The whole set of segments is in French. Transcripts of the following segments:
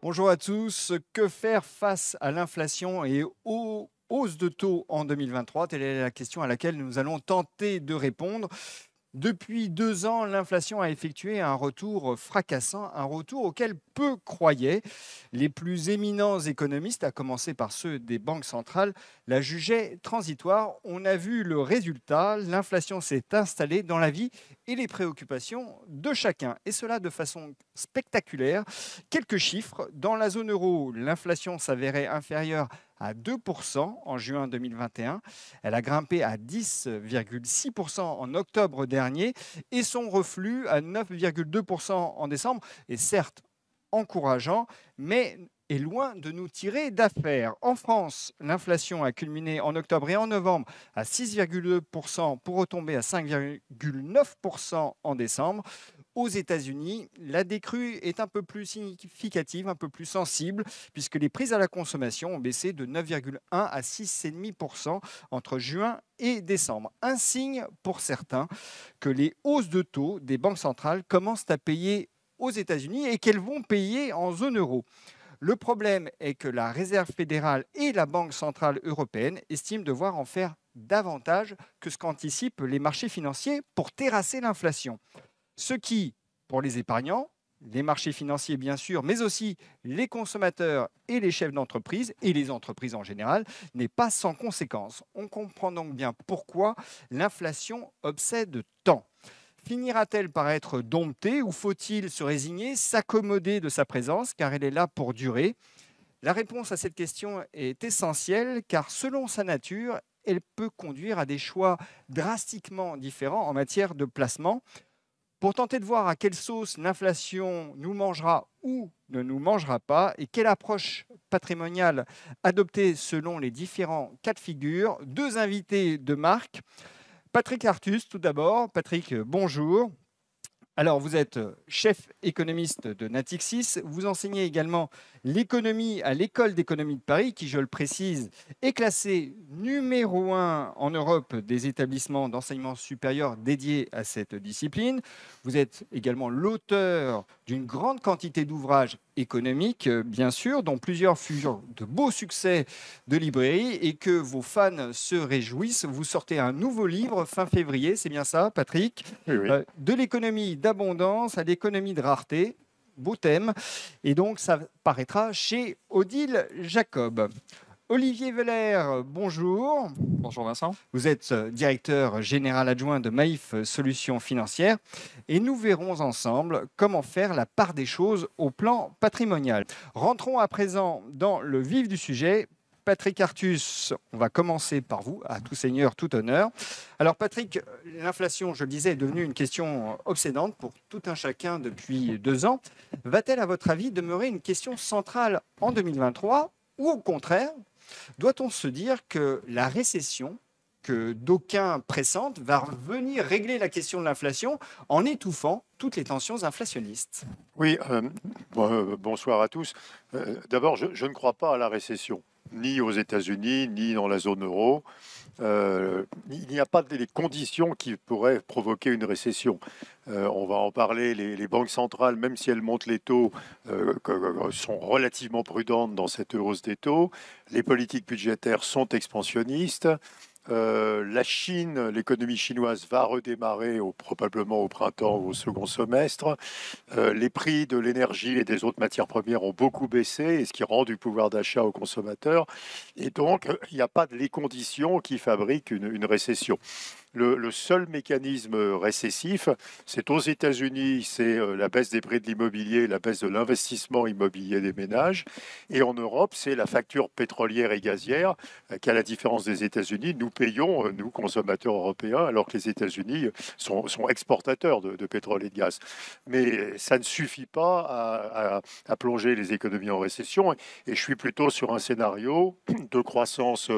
Bonjour à tous. Que faire face à l'inflation et aux hausses de taux en 2023? Telle est la question à laquelle nous allons tenter de répondre. Depuis 2 ans, l'inflation a effectué un retour fracassant, un retour auquel peu croyaient. Les plus éminents économistes, à commencer par ceux des banques centrales, la jugeaient transitoire. On a vu le résultat, l'inflation s'est installée dans la vie et les préoccupations de chacun, et cela de façon spectaculaire. Quelques chiffres, dans la zone euro, l'inflation s'avérait inférieure à 2% en juin 2021. Elle a grimpé à 10,6% en octobre dernier et son reflux à 9,2% en décembre est certes encourageant, mais est loin de nous tirer d'affaire. En France, l'inflation a culminé en octobre et en novembre à 6,2% pour retomber à 5,9% en décembre. Aux États-Unis, la décrue est un peu plus significative, un peu plus sensible, puisque les prix à la consommation ont baissé de 9,1 à 6,5% entre juin et décembre. Un signe pour certains que les hausses de taux des banques centrales commencent à payer aux États-Unis et qu'elles vont payer en zone euro. Le problème est que la Réserve fédérale et la Banque centrale européenne estiment devoir en faire davantage que ce qu'anticipent les marchés financiers pour terrasser l'inflation. Ce qui, pour les épargnants, les marchés financiers bien sûr, mais aussi les consommateurs et les chefs d'entreprise, et les entreprises en général, n'est pas sans conséquence. On comprend donc bien pourquoi l'inflation obsède tant. Finira-t-elle par être domptée ou faut-il se résigner, s'accommoder de sa présence car elle est là pour durer? La réponse à cette question est essentielle car selon sa nature, elle peut conduire à des choix drastiquement différents en matière de placement. Pour tenter de voir à quelle sauce l'inflation nous mangera ou ne nous mangera pas et quelle approche patrimoniale adopter selon les différents cas de figure, deux invités de marque. Patrick Artus, tout d'abord. Patrick, bonjour. Alors, vous êtes chef économiste de Natixis. Vous enseignez également l'économie à l'École d'économie de Paris, qui, je le précise, est classée numéro un en Europe des établissements d'enseignement supérieur dédiés à cette discipline. Vous êtes également l'auteur d'une grande quantité d'ouvrages économiques, bien sûr, dont plusieurs furent de beaux succès de librairie et que vos fans se réjouissent. Vous sortez un nouveau livre fin février, c'est bien ça, Patrick? Oui, oui. De l'économie d'abondance à l'économie de rareté. Beau thème. Et donc, ça paraîtra chez Odile Jacob. Olivier Veller, bonjour. Bonjour Vincent. Vous êtes directeur général adjoint de Maïf Solutions Financières et nous verrons ensemble comment faire la part des choses au plan patrimonial. Rentrons à présent dans le vif du sujet. Patrick Artus, on va commencer par vous, à tout seigneur, tout honneur. Alors Patrick, l'inflation, je le disais, est devenue une question obsédante pour tout un chacun depuis 2 ans. Va-t-elle, à votre avis, demeurer une question centrale en 2023 ou au contraire, doit-on se dire que la récession que d'aucuns pressentent va venir régler la question de l'inflation en étouffant toutes les tensions inflationnistes? Oui, bonsoir à tous. D'abord, je ne crois pas à la récession, ni aux États-Unis, ni dans la zone euro. Il n'y a pas les conditions qui pourraient provoquer une récession. On va en parler, les banques centrales, même si elles montent les taux, sont relativement prudentes dans cette hausse des taux. Les politiques budgétaires sont expansionnistes. La Chine, l'économie chinoise va redémarrer probablement au printemps ou au second semestre. Les prix de l'énergie et des autres matières premières ont beaucoup baissé, et ce qui rend du pouvoir d'achat aux consommateurs. Et donc, il n'y a pas les conditions qui fabriquent une récession. Le seul mécanisme récessif, c'est aux États-Unis, c'est la baisse des prix de l'immobilier, la baisse de l'investissement immobilier des ménages. Et en Europe, c'est la facture pétrolière et gazière, qu'à la différence des États-Unis, nous payons, nous consommateurs européens, alors que les États-Unis sont exportateurs de pétrole et de gaz. Mais ça ne suffit pas à plonger les économies en récession. Et je suis plutôt sur un scénario de croissance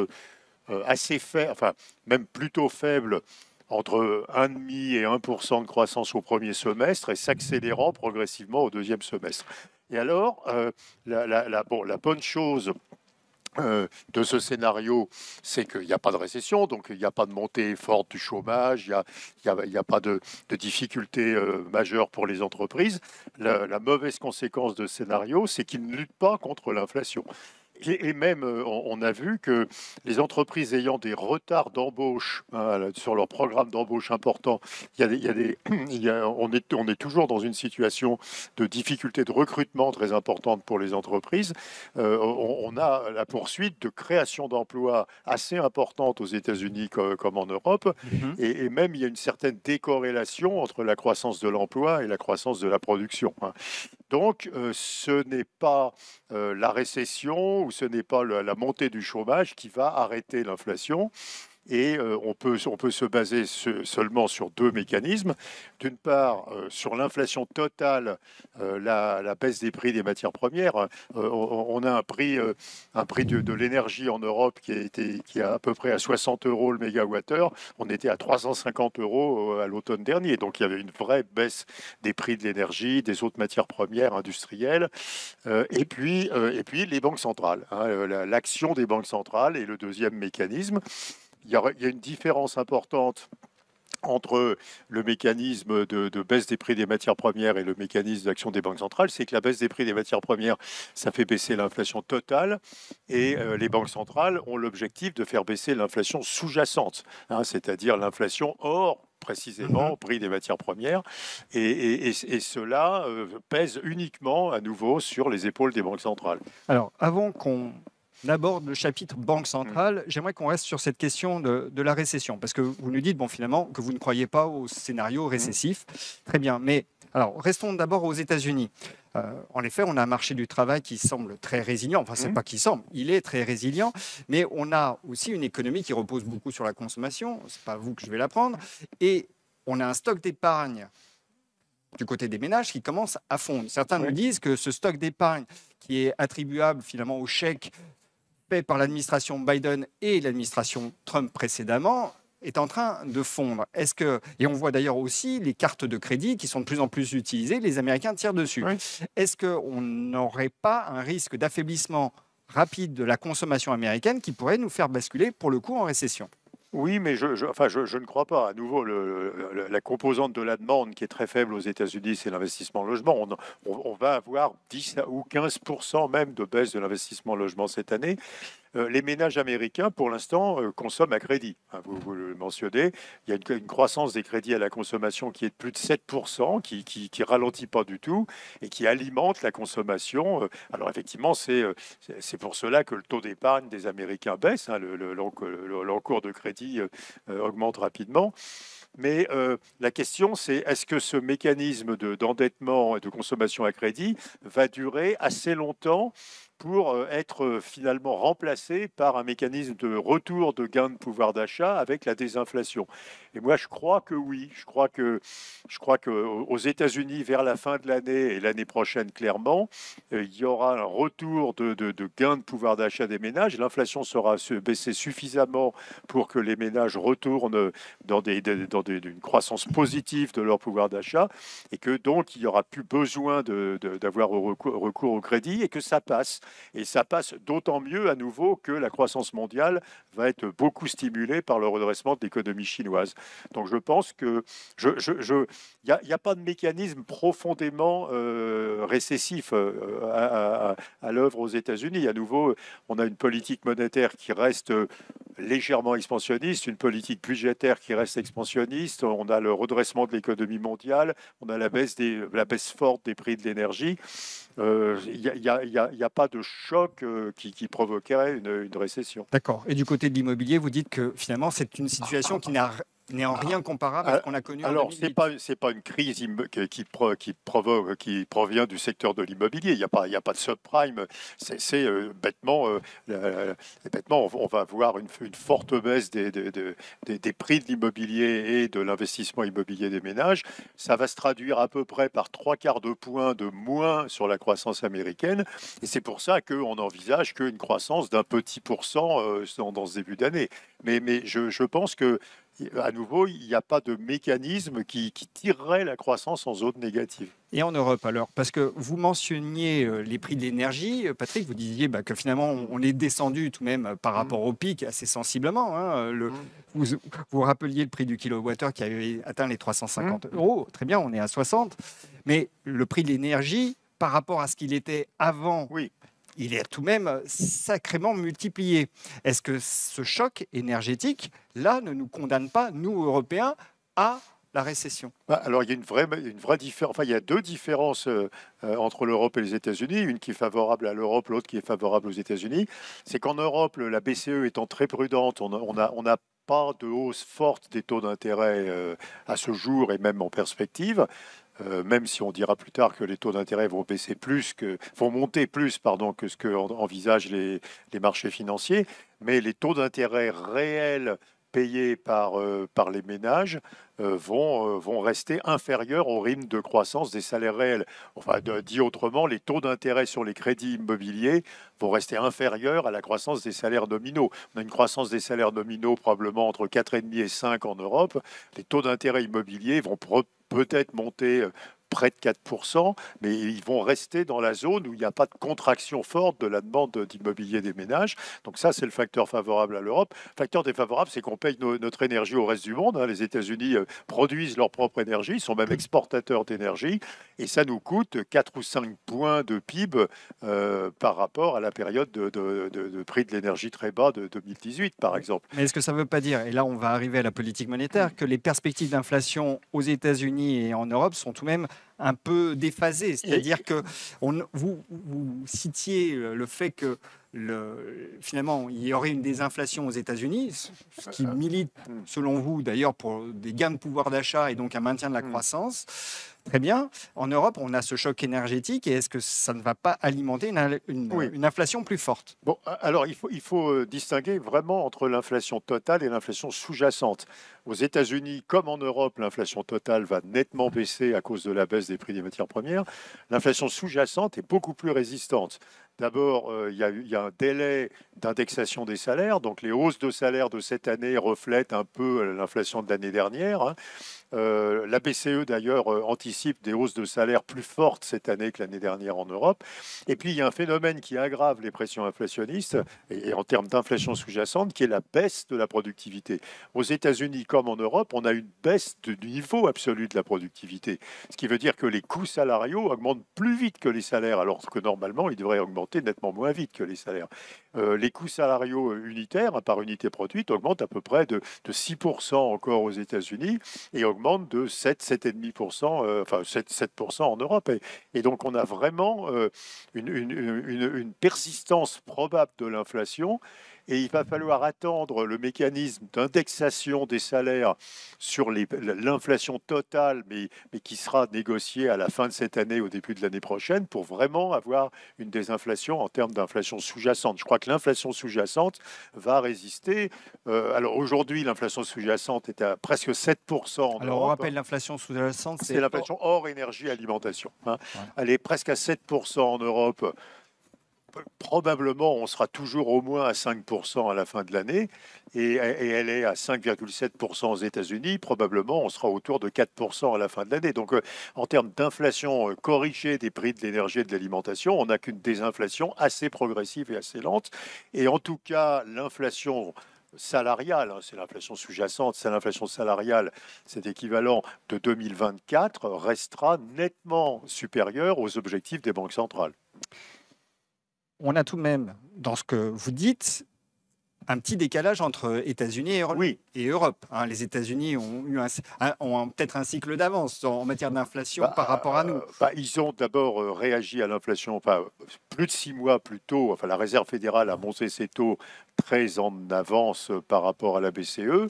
assez faible, enfin même plutôt faible, entre 1,5 et 1% de croissance au premier semestre et s'accélérant progressivement au deuxième semestre. Et alors, la bonne chose de ce scénario, c'est qu'il n'y a pas de récession, donc il n'y a pas de montée forte du chômage, il y a pas de difficultés majeures pour les entreprises. La mauvaise conséquence de ce scénario, c'est qu'il ne lutte pas contre l'inflation. Et même, on a vu que les entreprises ayant des retards d'embauche sur leur programme d'embauche important, il y a des, on est toujours dans une situation de difficulté de recrutement très importante pour les entreprises. On a la poursuite de création d'emplois assez importante aux États-Unis comme en Europe. Mhm. Et même, il y a une certaine décorrélation entre la croissance de l'emploi et la croissance de la production. Donc, ce n'est pas la récession ou ce n'est pas la montée du chômage qui va arrêter l'inflation. Et on peut se baser seulement sur deux mécanismes. D'une part, sur l'inflation totale, la baisse des prix des matières premières. On a un prix de l'énergie en Europe qui est à peu près à 60 euros le mégawattheure. On était à 350 euros à l'automne dernier. Donc il y avait une vraie baisse des prix de l'énergie, des autres matières premières industrielles. Et puis les banques centrales. L'action des banques centrales est le deuxième mécanisme. Il y a une différence importante entre le mécanisme de baisse des prix des matières premières et le mécanisme d'action des banques centrales, c'est que la baisse des prix des matières premières, ça fait baisser l'inflation totale, et les banques centrales ont l'objectif de faire baisser l'inflation sous-jacente, c'est-à-dire l'inflation hors précisément Mhm. au prix des matières premières, et cela pèse uniquement à nouveau sur les épaules des banques centrales. Alors, avant qu'on aborde le chapitre Banque Mm. centrale, j'aimerais qu'on reste sur cette question de la récession, parce que vous nous dites, bon, finalement, que vous ne croyez pas au scénario Mm. récessif. Très bien, mais alors, restons d'abord aux États-Unis. En effet, on a un marché du travail qui semble très résilient. Enfin, c'est Mm. pas qui semble, il est très résilient, mais on a aussi une économie qui repose beaucoup sur la consommation. C'est pas vous que je vais l'apprendre, et on a un stock d'épargne du côté des ménages qui commence à fondre. Certains nous Oui. disent que ce stock d'épargne qui est attribuable finalement au chèque fait par l'administration Biden et l'administration Trump précédemment est en train de fondre. Et on voit d'ailleurs aussi les cartes de crédit qui sont de plus en plus utilisées, les Américains tirent dessus. Oui. Est-ce qu'on n'aurait pas un risque d'affaiblissement rapide de la consommation américaine qui pourrait nous faire basculer pour le coup en récession? Oui, mais je ne crois pas. À nouveau, la composante de la demande qui est très faible aux États-Unis, c'est l'investissement logement. On va avoir 10 ou 15% même de baisse de l'investissement logement cette année. Les ménages américains, pour l'instant, consomment à crédit. Vous le mentionnez, il y a une croissance des crédits à la consommation qui est de plus de 7%, qui ralentit pas du tout et qui alimente la consommation. Alors effectivement, c'est pour cela que le taux d'épargne des Américains baisse. L'encours de crédit augmente rapidement. Mais la question, c'est est-ce que ce mécanisme d'endettement et de consommation à crédit va durer assez longtemps pour être finalement remplacé par un mécanisme de retour de gain de pouvoir d'achat avec la désinflation. Et moi, je crois que oui. Je crois que aux États-Unis, vers la fin de l'année et l'année prochaine, clairement, il y aura un retour de gain de pouvoir d'achat des ménages. L'inflation sera baissée suffisamment pour que les ménages retournent une croissance positive de leur pouvoir d'achat et que donc il n'y aura plus besoin d'avoir recours au crédit et que ça passe. Et ça passe d'autant mieux à nouveau que la croissance mondiale va être beaucoup stimulée par le redressement de l'économie chinoise. Donc je pense que il n'y a pas de mécanisme profondément récessif à l'œuvre aux États-Unis. À nouveau, on a une politique monétaire qui reste légèrement expansionniste, une politique budgétaire qui reste expansionniste, on a le redressement de l'économie mondiale, on a la baisse forte des prix de l'énergie. Il n'y a pas de choc qui provoquerait une récession. D'accord. Et du côté de l'immobilier, vous dites que finalement, c'est une situation qui n'est en rien comparable à ce qu'on a connu en Alors, 2008. c'est pas une crise qui provient du secteur de l'immobilier. Il y a pas de subprime. C'est bêtement, on va avoir une forte baisse des prix de l'immobilier et de l'investissement immobilier des ménages. Ça va se traduire à peu près par 3/4 de point de moins sur la croissance américaine. Et c'est pour ça qu'on envisage qu'une croissance d'un petit pourcent dans ce début d'année. Mais je pense que à nouveau, il n'y a pas de mécanisme qui tirerait la croissance en zone négative. Et en Europe alors? Parce que vous mentionniez les prix de l'énergie, Patrick, vous disiez que finalement on est descendu tout de même par rapport au pic assez sensiblement, hein. Vous rappeliez le prix du kilowattheure qui avait atteint les 350 euros. Très bien, on est à 60. Mais le prix de l'énergie, par rapport à ce qu'il était avant, Oui. il est tout de même sacrément multiplié. Est-ce que ce choc énergétique, là, ne nous condamne pas, nous, Européens, à la récession? Alors, il y a une vraie différence. Enfin, il y a deux différences entre l'Europe et les États-Unis. Une qui est favorable à l'Europe, l'autre qui est favorable aux États-Unis. C'est qu'en Europe, la BCE étant très prudente, on n'a pas de hausse forte des taux d'intérêt à ce jour et même en perspective. Même si on dira plus tard que les taux d'intérêt vont monter plus, pardon, que ce que envisagent les marchés financiers, mais les taux d'intérêt réels payés par les ménages vont rester inférieurs au rythme de croissance des salaires réels. Enfin, dit autrement, les taux d'intérêt sur les crédits immobiliers vont rester inférieurs à la croissance des salaires nominaux. On a une croissance des salaires nominaux probablement entre 4,5 et 5 en Europe. Les taux d'intérêt immobiliers vont peut-être monter près de 4%, mais ils vont rester dans la zone où il n'y a pas de contraction forte de la demande d'immobilier des ménages. Donc ça, c'est le facteur favorable à l'Europe. Le facteur défavorable, c'est qu'on paye notre énergie au reste du monde. Les États-Unis produisent leur propre énergie, ils sont même exportateurs d'énergie, et ça nous coûte 4 ou 5 points de PIB par rapport à la période de prix de l'énergie très bas de 2018, par exemple. Mais est-ce que ça ne veut pas dire, et là on va arriver à la politique monétaire, que les perspectives d'inflation aux États-Unis et en Europe sont tout de même un peu déphasées? C'est-à-dire que vous citiez le fait que finalement il y aurait une désinflation aux États-Unis, ce qui milite selon vous d'ailleurs pour des gains de pouvoir d'achat et donc un maintien de la croissance. Très bien. En Europe, on a ce choc énergétique et est-ce que ça ne va pas alimenter une inflation plus forte? Bon, alors il faut distinguer vraiment entre l'inflation totale et l'inflation sous-jacente. Aux États-Unis, comme en Europe, l'inflation totale va nettement baisser à cause de la baisse des prix des matières premières. L'inflation sous-jacente est beaucoup plus résistante. D'abord, il y a un délai d'indexation des salaires. Donc, les hausses de salaire de cette année reflètent un peu l'inflation de l'année dernière. La BCE, d'ailleurs, anticipe des hausses de salaire plus fortes cette année que l'année dernière en Europe. Et puis, il y a un phénomène qui aggrave les pressions inflationnistes, et en termes d'inflation sous-jacente, qui est la baisse de la productivité. Aux États-Unis, comme en Europe, on a une baisse du niveau absolu de la productivité. Ce qui veut dire que les coûts salariaux augmentent plus vite que les salaires, alors que normalement, ils devraient augmenter nettement moins vite que les salaires. Les coûts salariaux unitaires, par unité produite, augmentent à peu près de 6% encore aux États-Unis et augmentent de 7,5%, enfin 7% en Europe. Et donc, on a vraiment une persistance probable de l'inflation. Et il va falloir attendre le mécanisme d'indexation des salaires sur l'inflation totale, mais qui sera négociée à la fin de cette année, au début de l'année prochaine, pour vraiment avoir une désinflation en termes d'inflation sous-jacente. Je crois que l'inflation sous-jacente va résister. Alors aujourd'hui, l'inflation sous-jacente est à presque 7% en Alors Europe. on rappelle l'inflation sous-jacente, C'est l'inflation hors énergie alimentation. Ouais. Elle est presque à 7% en Europe. Probablement, on sera toujours au moins à 5% à la fin de l'année, et elle est à 5,7% aux États-Unis. Probablement, on sera autour de 4% à la fin de l'année. Donc, en termes d'inflation corrigée des prix de l'énergie et de l'alimentation, on n'a qu'une désinflation assez progressive et assez lente. Et en tout cas, l'inflation salariale, c'est l'inflation sous-jacente, c'est l'inflation salariale, c'est équivalent de 2024, restera nettement supérieure aux objectifs des banques centrales. On a tout de même, dans ce que vous dites, un petit décalage entre États-Unis et Europe. Les États-Unis ont peut-être un cycle d'avance en matière d'inflation par rapport à nous. Ils ont d'abord réagi à l'inflation, plus de 6 mois plus tôt. Enfin, la Réserve fédérale a monté ses taux très en avance par rapport à la BCE.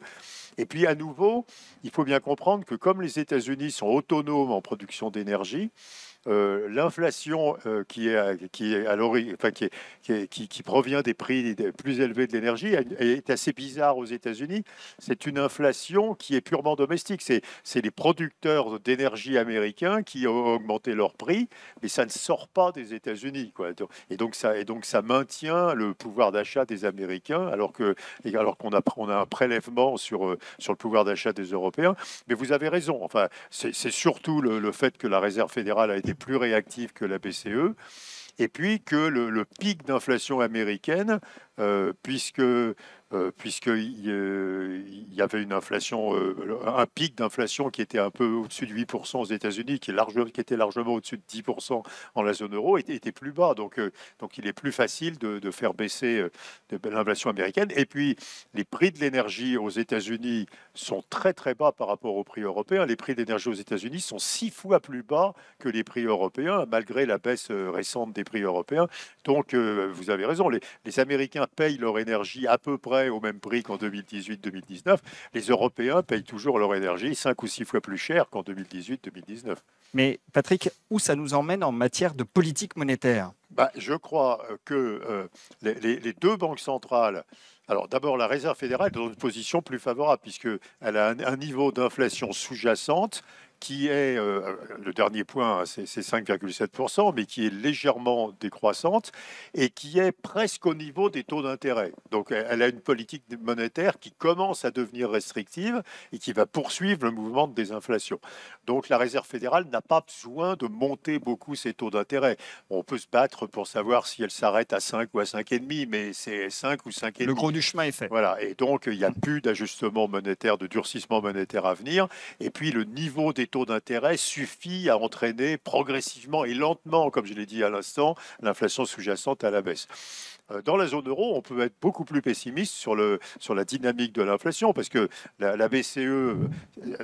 Et puis à nouveau, il faut bien comprendre que comme les États-Unis sont autonomes en production d'énergie, l'inflation qui est à enfin, qui provient des prix plus élevés de l'énergie est assez bizarre aux États-Unis. C'est une inflation qui est purement domestique. C'est les producteurs d'énergie américains qui ont augmenté leurs prix, mais ça ne sort pas des États-Unis, quoi. Et donc ça maintient le pouvoir d'achat des Américains, alors qu'on on a un prélèvement sur le pouvoir d'achat des Européens. Mais vous avez raison. Enfin, c'est surtout le fait que la Réserve fédérale a été plus réactive que la BCE, et puis que le pic d'inflation américaine, puisqu'il y avait une inflation, un pic d'inflation qui était un peu au-dessus de 8% aux États-Unis, qui était largement au-dessus de 10% en la zone euro, était plus bas. Donc il est plus facile de faire baisser l'inflation américaine. Et puis, les prix de l'énergie aux États-Unis sont très très bas par rapport aux prix européens. Les prix d'énergie aux États-Unis sont 6 fois plus bas que les prix européens, malgré la baisse récente des prix européens. Donc, vous avez raison, les Américains payent leur énergie à peu près au même prix qu'en 2018-2019. Les Européens payent toujours leur énergie 5 ou 6 fois plus cher qu'en 2018-2019. Mais Patrick, où ça nous emmène en matière de politique monétaire? Je crois que les deux banques centrales, alors d'abord la Réserve fédérale est dans une position plus favorable puisqu'elle a un niveau d'inflation sous-jacente qui est, le dernier point, c'est 5,7%, mais qui est légèrement décroissante et qui est presque au niveau des taux d'intérêt. Donc elle a une politique monétaire qui commence à devenir restrictive et qui va poursuivre le mouvement de désinflation. Donc la Réserve fédérale n'a pas besoin de monter beaucoup ses taux d'intérêt. On peut se battre pour savoir si elle s'arrête à 5 ou à 5,5, mais c'est 5 ou 5,5. Le gros du chemin est fait. Voilà, et donc il n'y a plus d'ajustement monétaire, de durcissement monétaire à venir. Et puis le niveau des taux d'intérêt suffit à entraîner progressivement et lentement, comme je l'ai dit à l'instant, l'inflation sous-jacente à la baisse. Dans la zone euro, on peut être beaucoup plus pessimiste sur la dynamique de l'inflation parce que la BCE,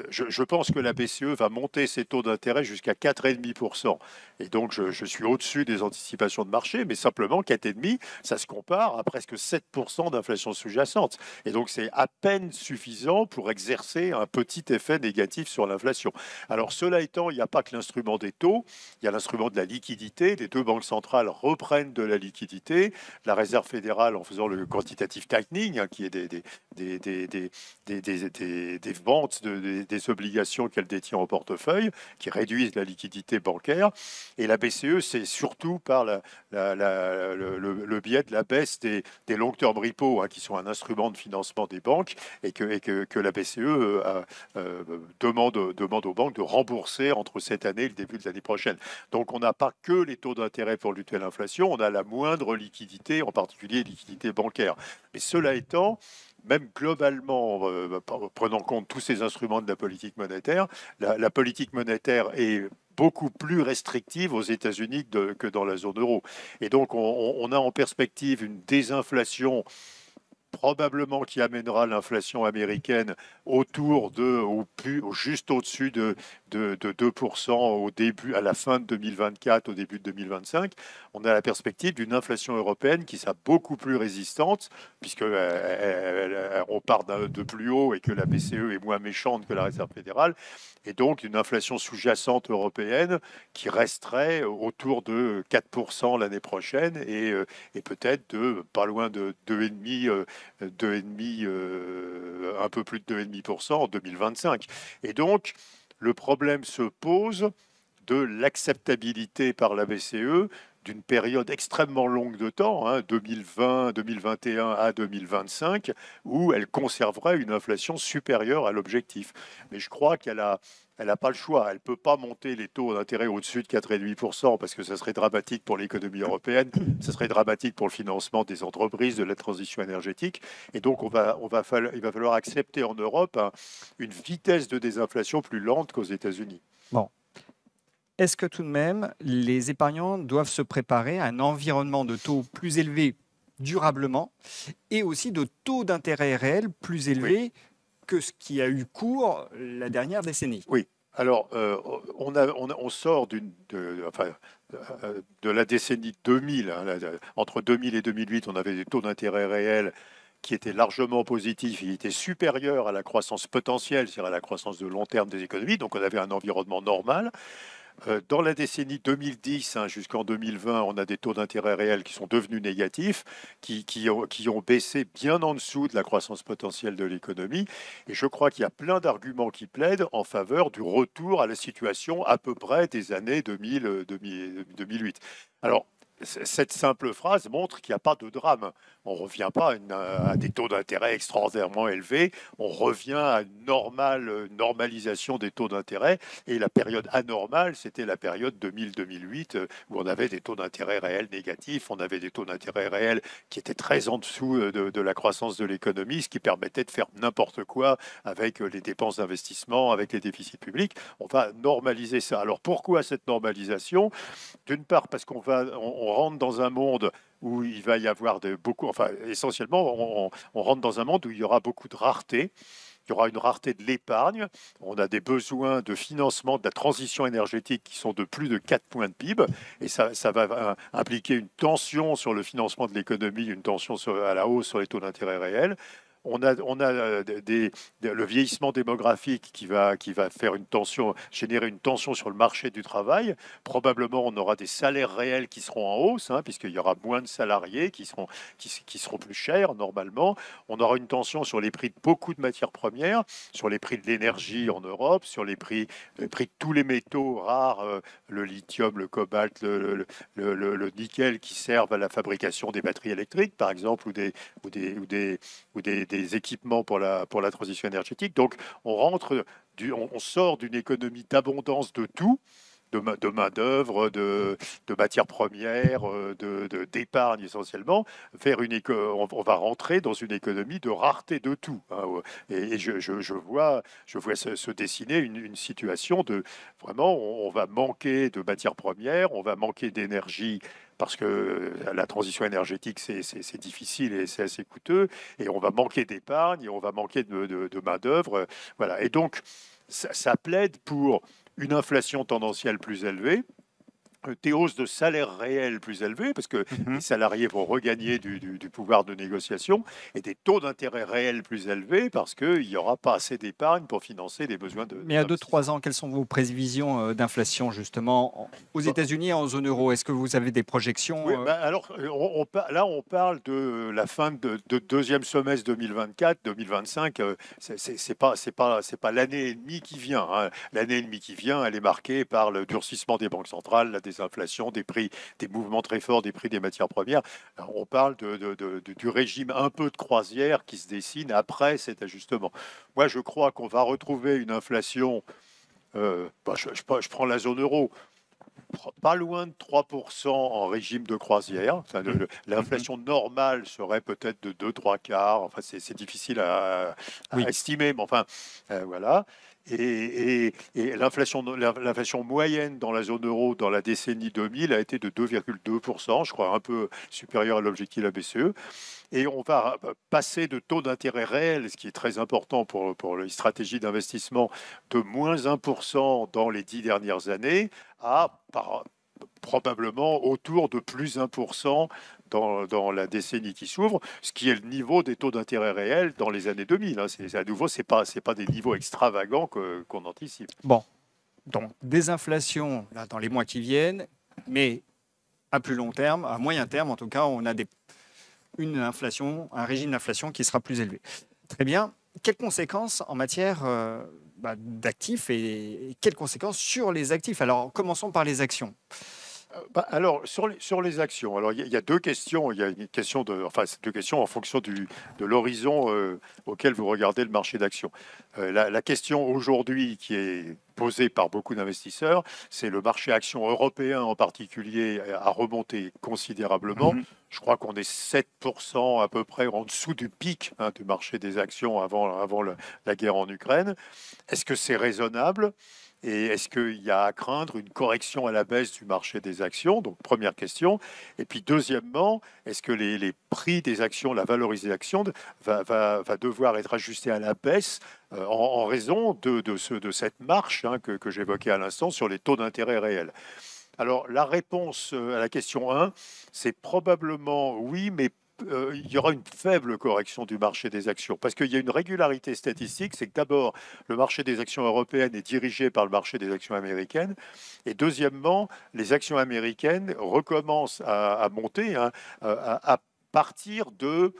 je pense que la BCE va monter ses taux d'intérêt jusqu'à 4,5%. Et donc, je suis au-dessus des anticipations de marché, mais simplement 4,5%, ça se compare à presque 7% d'inflation sous-jacente. Et donc, c'est à peine suffisant pour exercer un petit effet négatif sur l'inflation. Alors, cela étant, il n'y a pas que l'instrument des taux, il y a l'instrument de la liquidité. Les deux banques centrales reprennent de la liquidité. La Réserve fédérale en faisant le quantitative tightening, qui est des ventes des obligations qu'elle détient en portefeuille, qui réduisent la liquidité bancaire. Et la BCE, c'est surtout par le biais de la baisse des long-term repos, qui sont un instrument de financement des banques, et que la BCE demande aux banques de rembourser entre cette année et le début de l'année prochaine. Donc on n'a pas que les taux d'intérêt pour lutter à l'inflation, on a la moindre liquidité, en particulier liquidité bancaire. Mais cela étant, même globalement, prenant en compte tous ces instruments de la politique monétaire, la politique monétaire est beaucoup plus restrictive aux États-Unis que dans la zone euro. Et donc, on a en perspective une désinflation probablement qui amènera l'inflation américaine juste au-dessus de 2% à la fin de 2024, au début de 2025. On a la perspective d'une inflation européenne qui sera beaucoup plus résistante, puisque on part de plus haut et que la BCE est moins méchante que la Réserve fédérale, et donc une inflation sous-jacente européenne qui resterait autour de 4% l'année prochaine et peut-être pas loin de 2,5, un peu plus de 2,5% en 2025. Et donc, le problème se pose de l'acceptabilité par la BCE d'une période extrêmement longue de temps, 2020, 2021 à 2025, où elle conserverait une inflation supérieure à l'objectif. Mais je crois qu'elle n'a pas le choix. Elle ne peut pas monter les taux d'intérêt au-dessus de 4,5% parce que ça serait dramatique pour l'économie européenne, ça serait dramatique pour le financement des entreprises, de la transition énergétique. Et donc, il va falloir accepter en Europe une vitesse de désinflation plus lente qu'aux États-Unis. Bon. Est-ce que tout de même, les épargnants doivent se préparer à un environnement de taux plus élevé durablement et aussi de taux d'intérêt réels plus élevés que ce qui a eu cours la dernière décennie? Oui. Alors, on sort de la décennie 2000. Entre 2000 et 2008, on avait des taux d'intérêt réels qui étaient largement positifs. Il était supérieur à la croissance potentielle, c'est-à-dire à la croissance de long terme des économies. Donc, on avait un environnement normal. Dans la décennie 2010 jusqu'en 2020, on a des taux d'intérêt réels qui sont devenus négatifs, qui ont baissé bien en dessous de la croissance potentielle de l'économie. Et je crois qu'il y a plein d'arguments qui plaident en faveur du retour à la situation à peu près des années 2008. Alors, cette simple phrase montre qu'il n'y a pas de drame. On ne revient pas à des taux d'intérêt extraordinairement élevés, on revient à une normalisation des taux d'intérêt. Et la période anormale, c'était la période 2000-2008, où on avait des taux d'intérêt réels négatifs, on avait des taux d'intérêt réels qui étaient très en dessous de la croissance de l'économie, ce qui permettait de faire n'importe quoi avec les dépenses d'investissement, avec les déficits publics. On va normaliser ça. Alors pourquoi cette normalisation? D'une part, parce on rentre dans un monde où il va y avoir enfin essentiellement, on rentre dans un monde où il y aura beaucoup de rareté. Il y aura une rareté de l'épargne. On a des besoins de financement de la transition énergétique qui sont de plus de 4 points de PIB. Et ça va impliquer une tension sur le financement de l'économie, une tension à la hausse sur les taux d'intérêt réels. On a le vieillissement démographique qui va faire générer une tension sur le marché du travail. Probablement, on aura des salaires réels qui seront en hausse, puisqu'il y aura moins de salariés qui seront plus chers normalement. On aura une tension sur les prix de beaucoup de matières premières, sur les prix de l'énergie en Europe, sur les prix de tous les métaux rares, le lithium, le cobalt, le nickel qui servent à la fabrication des batteries électriques, par exemple, ou des équipements pour la transition énergétique. Donc, on sort d'une économie d'abondance de tout, de main-d'œuvre, de matières premières, d'épargne essentiellement, on va rentrer dans une économie de rareté de tout. Et je vois se dessiner une situation de vraiment, on va manquer de matières premières, on va manquer d'énergie parce que la transition énergétique, c'est difficile et c'est assez coûteux, et on va manquer d'épargne, et on va manquer de main-d'œuvre. Voilà. Et donc, ça plaide pour une inflation tendancielle plus élevée, des hausses de salaires réels plus élevés, parce que les salariés vont regagner du pouvoir de négociation, et des taux d'intérêt réels plus élevés, parce qu'il n'y aura pas assez d'épargne pour financer les besoins de... Mais à 2-3 ans, quelles sont vos prévisions d'inflation justement aux États-Unis et en zone euro? Est-ce que vous avez des projections Oui, alors là, on parle de la fin de deuxième semestre 2024-2025. C'est pas l'année et demie qui vient. L'année et demie qui vient, elle est marquée par le durcissement des banques centrales, la désinflation, des prix, des mouvements très forts des prix des matières premières. Alors, on parle du régime un peu de croisière qui se dessine après cet ajustement. Moi, je crois qu'on va retrouver une inflation. Je prends la zone euro, pas loin de 3% en régime de croisière. Enfin, l'inflation normale serait peut-être de 2-3 quarts. Enfin, c'est difficile à Oui. estimer, mais enfin, voilà. Et l'inflation moyenne dans la zone euro dans la décennie 2000 a été de 2,2%, je crois un peu supérieur à l'objectif de la BCE. Et on va passer de taux d'intérêt réel, ce qui est très important pour les stratégies d'investissement, de moins 1% dans les 10 dernières années à probablement autour de plus 1% dans la décennie qui s'ouvre, ce qui est le niveau des taux d'intérêt réels dans les années 2000. À nouveau, ce n'est pas des niveaux extravagants qu'on anticipe. Bon, donc des inflations là, dans les mois qui viennent, mais à plus long terme, à moyen terme en tout cas, on a une inflation, un régime d'inflation qui sera plus élevé. Très bien. Quelles conséquences en matière d'actifs et quelles conséquences sur les actifs? Alors, commençons par les actions. Alors, sur les actions, alors il y a deux questions. Il y a une question c'est deux questions en fonction de l'horizon auquel vous regardez le marché d'actions. La question aujourd'hui qui est posée par beaucoup d'investisseurs, c'est le marché actions européen en particulier a remonté considérablement. Je crois qu'on est 7% à peu près en dessous du pic du marché des actions avant la guerre en Ukraine. Est-ce que c'est raisonnable? Et est-ce qu'il y a à craindre une correction à la baisse du marché des actions? Donc, première question. Et puis, deuxièmement, est-ce que les prix des actions, la valorisation va devoir être ajustée à la baisse en raison de cette marche que j'évoquais à l'instant sur les taux d'intérêt réels? Alors, la réponse à la question 1, c'est probablement oui, mais il y aura une faible correction du marché des actions, parce qu'il y a une régularité statistique, c'est que d'abord, le marché des actions européennes est dirigé par le marché des actions américaines, et deuxièmement, les actions américaines recommencent à monter, hein, à partir de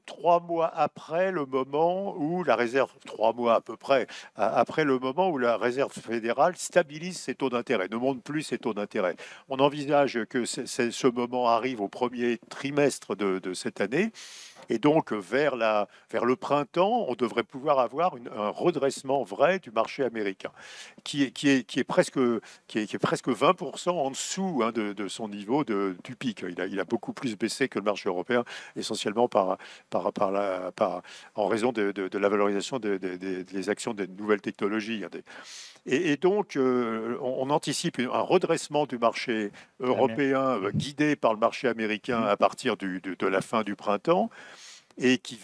3 mois après le moment où la réserve, 3 mois à peu près, après le moment où la réserve fédérale stabilise ses taux d'intérêt, ne monte plus ses taux d'intérêt. On envisage que ce moment arrive au premier trimestre de cette année. Et donc, vers le printemps, on devrait pouvoir avoir un redressement vrai du marché américain, qui est presque 20% en dessous, hein, de son niveau du pic. Il a beaucoup plus baissé que le marché européen, essentiellement en raison de la valorisation des actions des nouvelles technologies, hein. Et donc, on anticipe un redressement du marché européen guidé par le marché américain à partir de la fin du printemps, et qui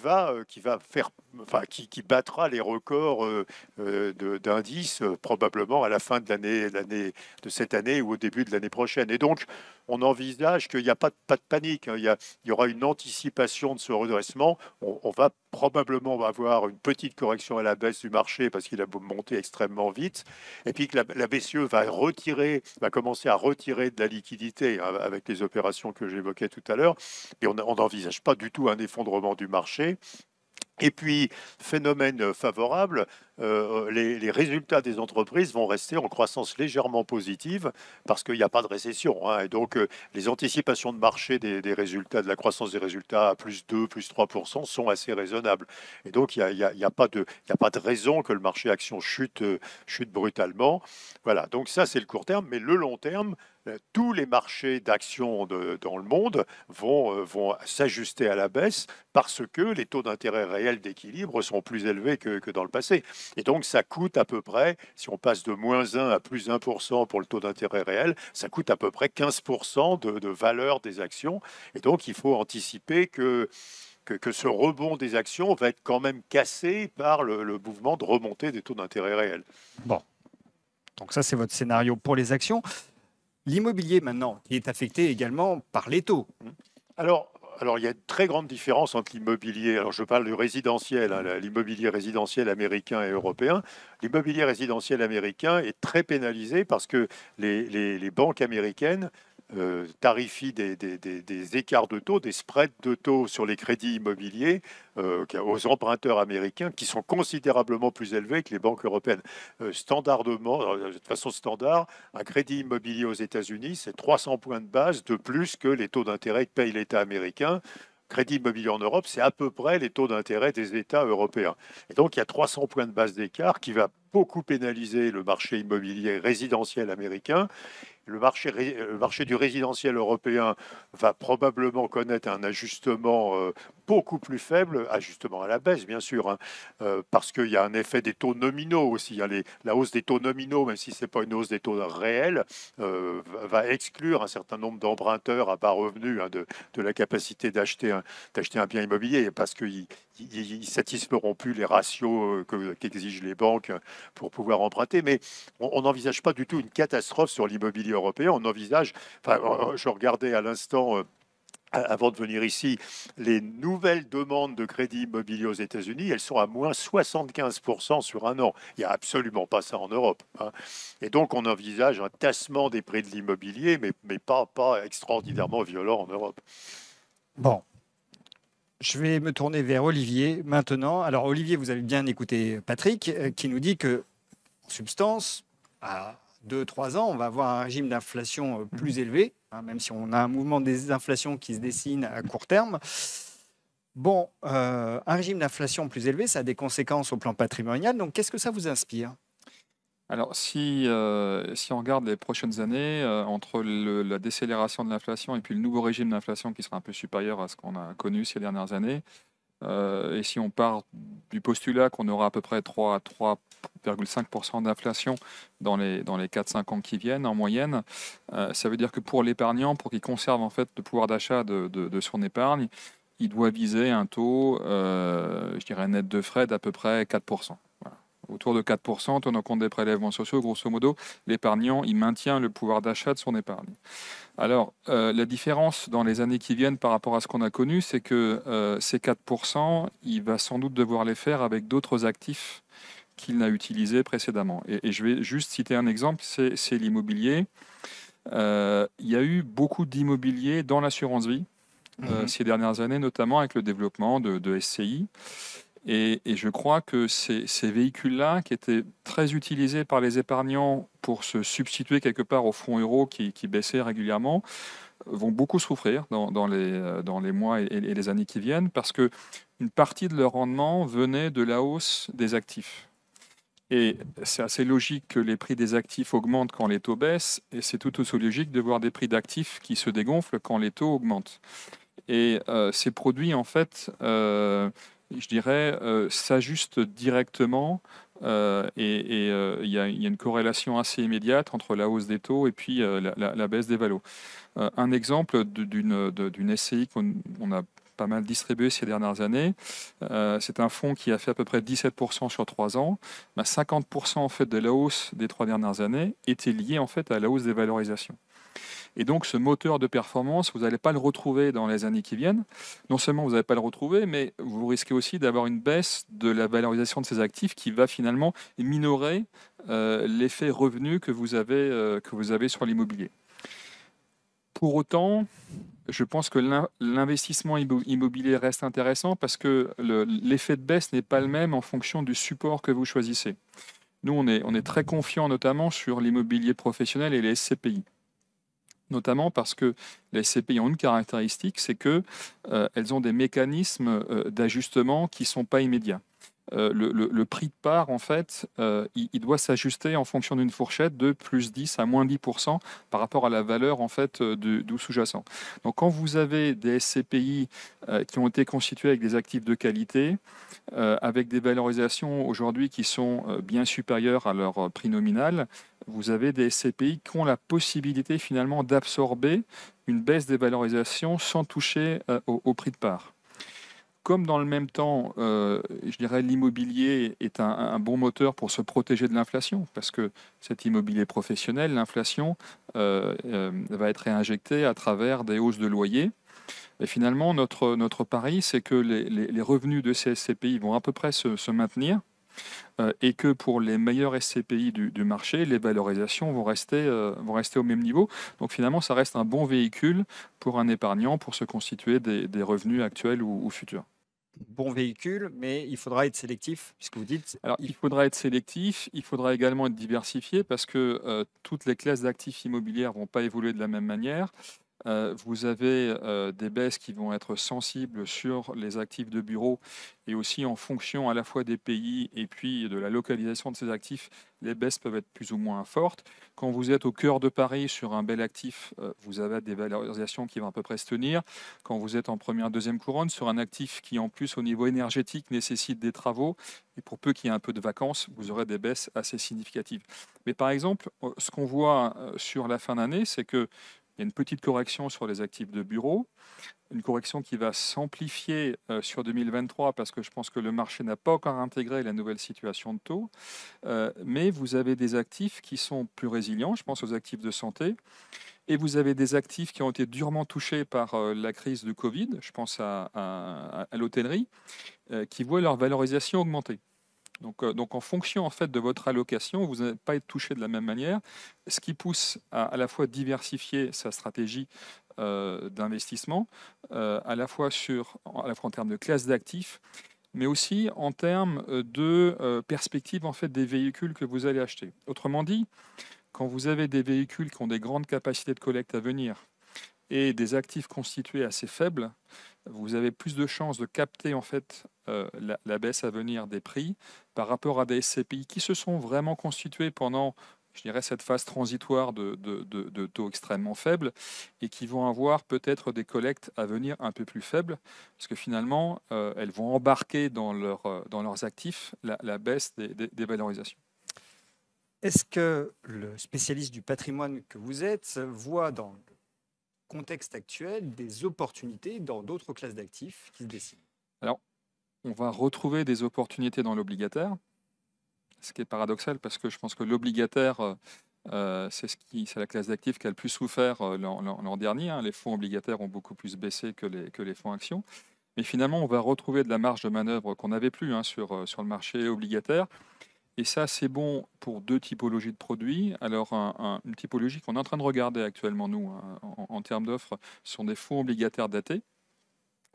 battra les records d'indices probablement à la fin de de cette année ou au début de l'année prochaine. Et donc, on envisage qu'il n'y a pas de panique, hein. Il y aura une anticipation de ce redressement. On va probablement avoir une petite correction à la baisse du marché parce qu'il a monté extrêmement vite, et puis que la BCE va commencer à retirer de la liquidité, hein, avec les opérations que j'évoquais tout à l'heure. Et on n'envisage pas du tout un effondrement du marché. Et puis, phénomène favorable, les résultats des entreprises vont rester en croissance légèrement positive parce qu'il n'y a pas de récession, hein. Et donc, les anticipations de marché des résultats, de la croissance des résultats à plus 2, plus 3% sont assez raisonnables. Et donc, il n'y a pas de raison que le marché action chute brutalement. Voilà, donc ça, c'est le court terme. Mais le long terme, tous les marchés d'actions dans le monde vont s'ajuster à la baisse parce que les taux d'intérêt réels d'équilibre sont plus élevés que dans le passé. Et donc, ça coûte à peu près, si on passe de -1 à plus 1% pour le taux d'intérêt réel, ça coûte à peu près 15% de valeur des actions. Et donc, il faut anticiper que ce rebond des actions va être quand même cassé par le mouvement de remontée des taux d'intérêt réels. Bon, donc ça, c'est votre scénario pour les actions. L'immobilier, maintenant, qui est affecté également par les taux. Alors, il y a une très grande différence entre l'immobilier. Alors, je parle du résidentiel, hein, l'immobilier résidentiel américain et européen. L'immobilier résidentiel américain est très pénalisé parce que les banques américaines tarifient des écarts de taux, des spreads de taux sur les crédits immobiliers aux emprunteurs américains qui sont considérablement plus élevés que les banques européennes. Standardement, de façon standard, un crédit immobilier aux États-Unis, c'est 300 points de base de plus que les taux d'intérêt que paye l'État américain. Crédit immobilier en Europe, c'est à peu près les taux d'intérêt des États européens. Et donc, il y a 300 points de base d'écart qui va beaucoup pénaliser le marché immobilier résidentiel américain. Le marché du résidentiel européen va probablement connaître un ajustement beaucoup plus faible, ajustement à la baisse bien sûr, hein, parce qu'il y a un effet des taux nominaux aussi, hein. La hausse des taux nominaux, même si ce n'est pas une hausse des taux réels, va exclure un certain nombre d'emprunteurs à bas revenus, hein, de la capacité d'acheter un bien immobilier, parce qu'ils ne satisferont plus les ratios qu'exigent les banques pour pouvoir emprunter. Mais on n'envisage pas du tout une catastrophe sur l'immobilier européen. On envisage, je regardais à l'instant, avant de venir ici, les nouvelles demandes de crédit immobilier aux États-Unis, elles sont à moins 75% sur un an. Il n'y a absolument pas ça en Europe, hein. Et donc, on envisage un tassement des prix de l'immobilier, mais pas extraordinairement violent en Europe. Bon, je vais me tourner vers Olivier maintenant. Alors, Olivier, vous avez bien écouté Patrick, qui nous dit que, en substance, à 2-3 ans, on va avoir un régime d'inflation plus élevé, hein, même si on a un mouvement de désinflation qui se dessine à court terme. Bon, un régime d'inflation plus élevé, ça a des conséquences au plan patrimonial. Donc, qu'est-ce que ça vous inspire? Alors, si on regarde les prochaines années, entre la décélération de l'inflation et puis le nouveau régime d'inflation qui sera un peu supérieur à ce qu'on a connu ces dernières années, et si on part du postulat qu'on aura à peu près 3 à 3,5% d'inflation dans les 4-5 ans qui viennent en moyenne, ça veut dire que pour l'épargnant, pour qu'il conserve en fait le pouvoir d'achat de son épargne, il doit viser un taux, je dirais net de frais d'à peu près 4%. Voilà. autour de 4%, tenant compte des prélèvements sociaux, grosso modo, l'épargnant, il maintient le pouvoir d'achat de son épargne. Alors, la différence dans les années qui viennent par rapport à ce qu'on a connu, c'est que ces 4%, il va sans doute devoir les faire avec d'autres actifs qu'il n'a utilisés précédemment. Et je vais juste citer un exemple, c'est l'immobilier. Il y a eu beaucoup d'immobilier dans l'assurance vie ces dernières années, notamment avec le développement de SCI. Et je crois que ces véhicules-là, qui étaient très utilisés par les épargnants pour se substituer quelque part aux fonds euros qui baissaient régulièrement, vont beaucoup souffrir dans les mois et les années qui viennent, parce qu'une partie de leur rendement venait de la hausse des actifs. Et c'est assez logique que les prix des actifs augmentent quand les taux baissent, et c'est tout aussi logique de voir des prix d'actifs qui se dégonflent quand les taux augmentent. Et ces produits, en fait, je dirais, s'ajustent directement, et il y a une corrélation assez immédiate entre la hausse des taux et puis la baisse des valos. Un exemple d'une SCI qu'on a pas mal distribué ces dernières années, c'est un fonds qui a fait à peu près 17% sur 3 ans. 50% en fait de la hausse des 3 dernières années était lié en fait à la hausse des valorisations. Et donc, ce moteur de performance, vous n'allez pas le retrouver dans les années qui viennent. Non seulement vous n'allez pas le retrouver, mais vous risquez aussi d'avoir une baisse de la valorisation de ces actifs qui va finalement minorer l'effet revenu que vous avez sur l'immobilier. Pour autant, je pense que l'investissement immobilier reste intéressant parce que l'effet de baisse n'est pas le même en fonction du support que vous choisissez. Nous, on est très confiants notamment sur l'immobilier professionnel et les SCPI. Notamment parce que les SCPI ont une caractéristique, c'est qu'elles ont des mécanismes d'ajustement qui ne sont pas immédiats. Le prix de part, en fait, il doit s'ajuster en fonction d'une fourchette de plus 10 à moins 10% par rapport à la valeur en fait, du sous-jacent. Donc quand vous avez des SCPI qui ont été constitués avec des actifs de qualité, avec des valorisations aujourd'hui qui sont bien supérieures à leur prix nominal, vous avez des SCPI qui ont la possibilité finalement d'absorber une baisse des valorisations sans toucher au prix de part. Comme dans le même temps, je dirais l'immobilier est un bon moteur pour se protéger de l'inflation, parce que cet immobilier professionnel, l'inflation va être réinjectée à travers des hausses de loyers. Et finalement, notre pari, c'est que les revenus de ces SCPI vont à peu près se maintenir, et que pour les meilleurs SCPI du marché, les valorisations vont rester au même niveau. Donc finalement, ça reste un bon véhicule pour un épargnant pour se constituer des revenus actuels ou futurs. Bon véhicule, mais il faudra être sélectif, puisque vous dites... Alors, il faudra être sélectif, il faudra également être diversifié parce que toutes les classes d'actifs immobilières ne vont pas évoluer de la même manière. Vous avez des baisses qui vont être sensibles sur les actifs de bureau et aussi en fonction à la fois des pays et puis de la localisation de ces actifs, les baisses peuvent être plus ou moins fortes. Quand vous êtes au cœur de Paris sur un bel actif, vous avez des valorisations qui vont à peu près se tenir. Quand vous êtes en première, deuxième couronne sur un actif qui en plus au niveau énergétique nécessite des travaux, et pour peu qu'il y ait un peu de vacances, vous aurez des baisses assez significatives. Mais par exemple, ce qu'on voit sur la fin d'année, c'est que il y a une petite correction sur les actifs de bureau, une correction qui va s'amplifier sur 2023 parce que je pense que le marché n'a pas encore intégré la nouvelle situation de taux. Mais vous avez des actifs qui sont plus résilients, je pense aux actifs de santé, et vous avez des actifs qui ont été durement touchés par la crise du Covid, je pense à l'hôtellerie, qui voient leur valorisation augmenter. Donc en fonction en fait de votre allocation, vous n'allez pas être touché de la même manière, ce qui pousse à la fois diversifier sa stratégie d'investissement, à la fois en termes de classe d'actifs, mais aussi en termes de perspective en fait des véhicules que vous allez acheter. Autrement dit, quand vous avez des véhicules qui ont des grandes capacités de collecte à venir et des actifs constitués assez faibles, vous avez plus de chances de capter en fait la baisse à venir des prix par rapport à des SCPI qui se sont vraiment constitués pendant, je dirais, cette phase transitoire de taux extrêmement faibles et qui vont avoir peut-être des collectes à venir un peu plus faibles parce que finalement, elles vont embarquer dans leurs actifs la baisse des valorisations. Est-ce que le spécialiste du patrimoine que vous êtes voit dans le contexte actuel des opportunités dans d'autres classes d'actifs qui se dessinent? Alors, on va retrouver des opportunités dans l'obligataire. ce qui est paradoxal parce que je pense que l'obligataire, c'est la classe d'actifs qui a le plus souffert l'an dernier, hein. Les fonds obligataires ont beaucoup plus baissé que les fonds actions. Mais finalement, on va retrouver de la marge de manœuvre qu'on n'avait plus, hein, sur le marché obligataire. Et ça, c'est bon pour deux typologies de produits. Alors, une typologie qu'on est en train de regarder actuellement, nous, hein, en termes d'offres, sont des fonds obligataires datés,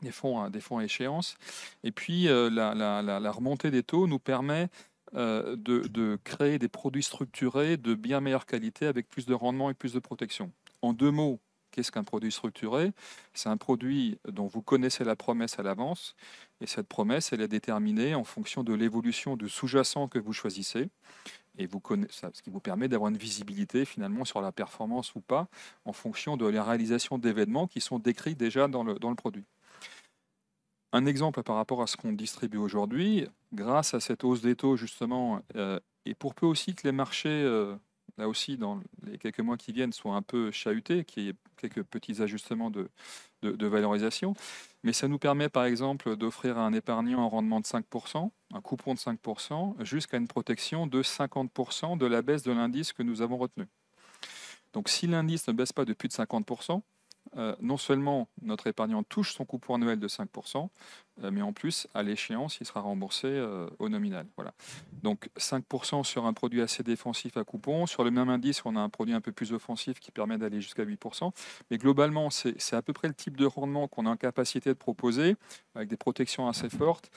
des fonds à échéance. Et puis, la remontée des taux nous permet de créer des produits structurés de bien meilleure qualité avec plus de rendement et plus de protection. En deux mots, qu'est-ce qu'un produit structuré? C'est un produit dont vous connaissez la promesse à l'avance, et cette promesse, elle est déterminée en fonction de l'évolution du sous-jacent que vous choisissez, et ce qui vous permet d'avoir une visibilité finalement sur la performance ou pas, en fonction de la réalisation d'événements qui sont décrits déjà dans le produit. Un exemple par rapport à ce qu'on distribue aujourd'hui, grâce à cette hausse des taux justement, et pour peu aussi que les marchés, là aussi dans les quelques mois qui viennent, soient un peu chahutés, qu'il y ait quelques petits ajustements de valorisation, mais ça nous permet par exemple d'offrir à un épargnant un rendement de 5%, un coupon de 5%, jusqu'à une protection de 50% de la baisse de l'indice que nous avons retenu. Donc si l'indice ne baisse pas de plus de 50%, non seulement notre épargnant touche son coupon annuel de 5%, mais en plus, à l'échéance, il sera remboursé au nominal. Voilà. Donc 5% sur un produit assez défensif à coupon. Sur le même indice, on a un produit un peu plus offensif qui permet d'aller jusqu'à 8%. Mais globalement, c'est à peu près le type de rendement qu'on est en capacité de proposer, avec des protections assez fortes.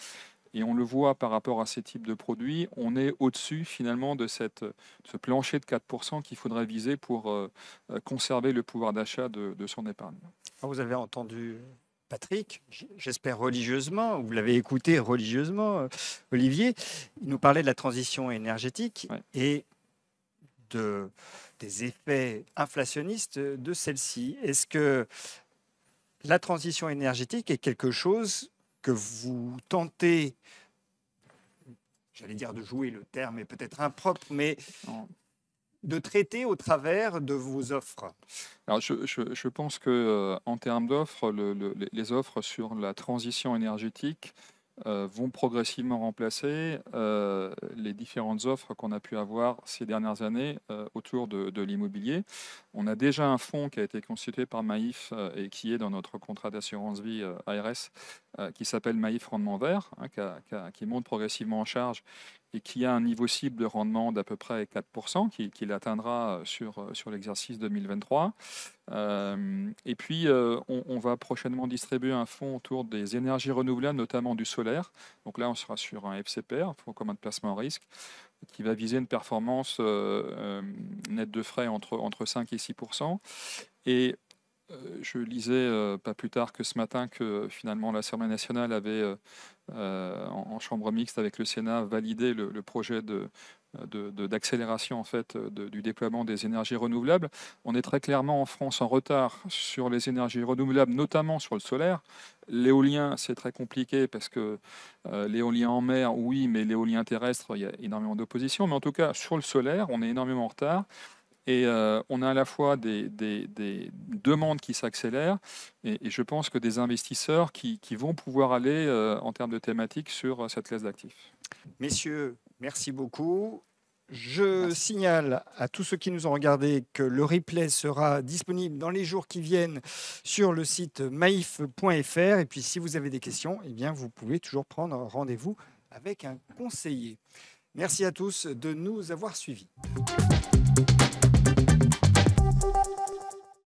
Et on le voit par rapport à ces types de produits, on est au-dessus finalement de ce plancher de 4% qu'il faudrait viser pour conserver le pouvoir d'achat de son épargne. Vous avez entendu Patrick, j'espère religieusement, vous l'avez écouté religieusement, Olivier, il nous parlait de la transition énergétique, ouais, et des effets inflationnistes de celle-ci. Est-ce que la transition énergétique est quelque chose que vous tentez, j'allais dire de jouer, le terme est peut-être impropre, mais de traiter au travers de vos offres? Alors, je pense que en termes d'offres, les offres sur la transition énergétique vont progressivement remplacer les différentes offres qu'on a pu avoir ces dernières années autour de l'immobilier. On a déjà un fonds qui a été constitué par Maïf et qui est dans notre contrat d'assurance vie ARS, qui s'appelle Maïf Rendement Vert, hein, qui monte progressivement en charge et qui a un niveau cible de rendement d'à peu près 4%, qu'il atteindra sur l'exercice 2023. Et puis, on va prochainement distribuer un fonds autour des énergies renouvelables, notamment du solaire. Donc là, on sera sur un FCPR, un fonds commun de placement en risque, qui va viser une performance nette de frais entre 5 et 6%. Et je lisais pas plus tard que ce matin que finalement l'Assemblée nationale avait, en chambre mixte avec le Sénat, validé le projet d'accélération en fait, du déploiement des énergies renouvelables. On est très clairement en France en retard sur les énergies renouvelables, notamment sur le solaire. L'éolien, c'est très compliqué parce que l'éolien en mer, oui, mais l'éolien terrestre, il y a énormément d'opposition. Mais en tout cas, sur le solaire, on est énormément en retard. Et on a à la fois des demandes qui s'accélèrent et je pense que des investisseurs qui vont pouvoir aller en termes de thématiques sur cette classe d'actifs. Messieurs, merci beaucoup. Je signale à tous ceux qui nous ont regardés que le replay sera disponible dans les jours qui viennent sur le site maif.fr. Et puis si vous avez des questions, eh bien, vous pouvez toujours prendre rendez-vous avec un conseiller. Merci à tous de nous avoir suivis.